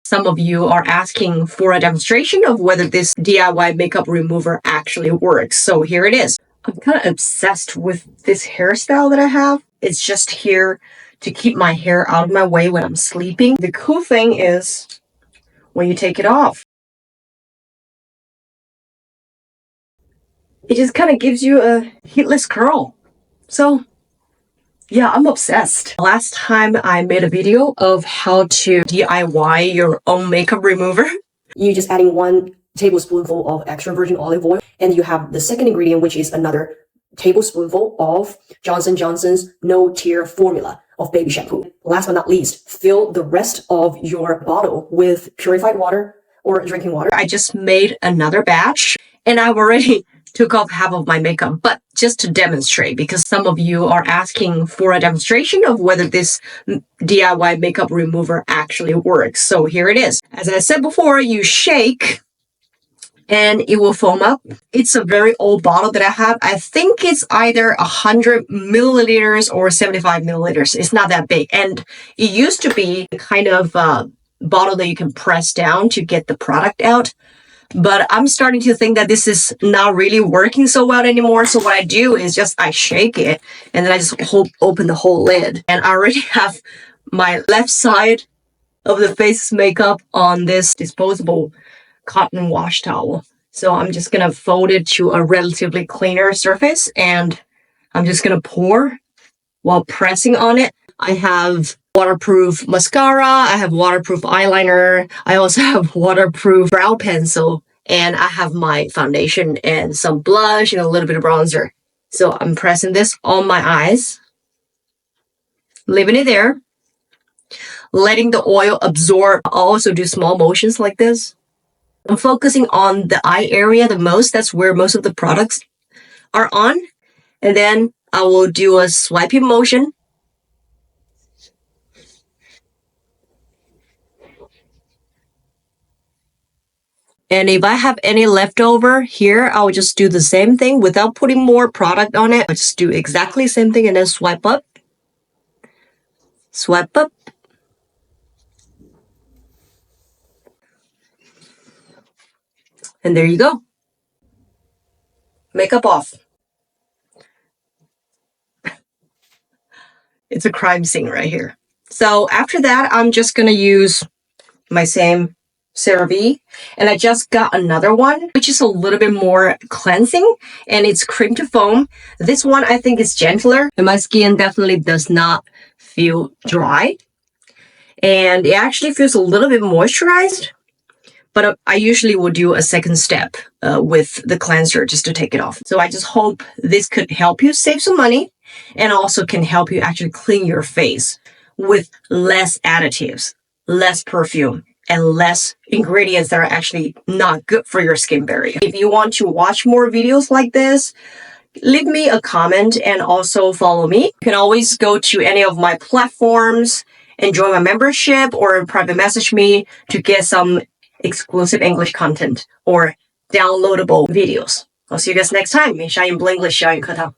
Some of you are asking for a demonstration of whether this DIY makeup remover actually works. So here it is. I'm kind of obsessed with this hairstyle that I have. It's just here to keep my hair out of my way when I'm sleeping. The cool thing is when you take it off, it just kind of gives you a heatless curl. So yeah, I'm obsessed. Last time I made a video of how to DIY your own makeup remover. You're just adding 1 tablespoonful of extra virgin olive oil, and you have the second ingredient, which is another tablespoonful of Johnson & Johnson's No Tear formula of baby shampoo. Last but not least, fill the rest of your bottle with purified water or drinking water. I just made another batch and I've already took off half of my makeup, but just to demonstrate, because some of you are asking for a demonstration of whether this DIY makeup remover actually works. So here it is. As I said before, you shake and it will foam up. It's a very old bottle that I have. I think it's either 100 milliliters or 75 milliliters. It's not that big. And it used to be the kind of bottle that you can press down to get the product out. But I'm starting to think that this is not really working so well anymore. So what I do is just I shake it and then I just open the whole lid. And I already have my left side of the face makeup on this disposable cotton wash towel. So I'm just going to fold it to a relatively cleaner surface and I'm just going to pour while pressing on it. I have waterproof mascara, I have waterproof eyeliner, I also have waterproof brow pencil, and I have my foundation and some blush and a little bit of bronzer. So I'm pressing this on my eyes, leaving it there, letting the oil absorb. I'll also do small motions like this. I'm focusing on the eye area the most. That's where most of the products are on. And then I will do a swiping motion. And if I have any leftover here, I'll just do the same thing without putting more product on it. I just do exactly the same thing and then swipe up. Swipe up. And there you go. Makeup off. It's a crime scene right here. So after that, I'm just going to use my same CeraVe, and I just got another one which is a little bit more cleansing, and it's cream to foam. This one I think is gentler and my skin definitely does not feel dry, and it actually feels a little bit moisturized. But I usually will do a second step with the cleanser just to take it off. So I just hope this could help you save some money and also can help you actually clean your face with less additives, less perfume, and less ingredients that are actually not good for your skin barrier. If you want to watch more videos like this, leave me a comment and also follow me. You can always go to any of my platforms and join my membership or private message me to get some exclusive English content or downloadable videos. I'll see you guys next time. 闪颖Blinglish 小颖课堂。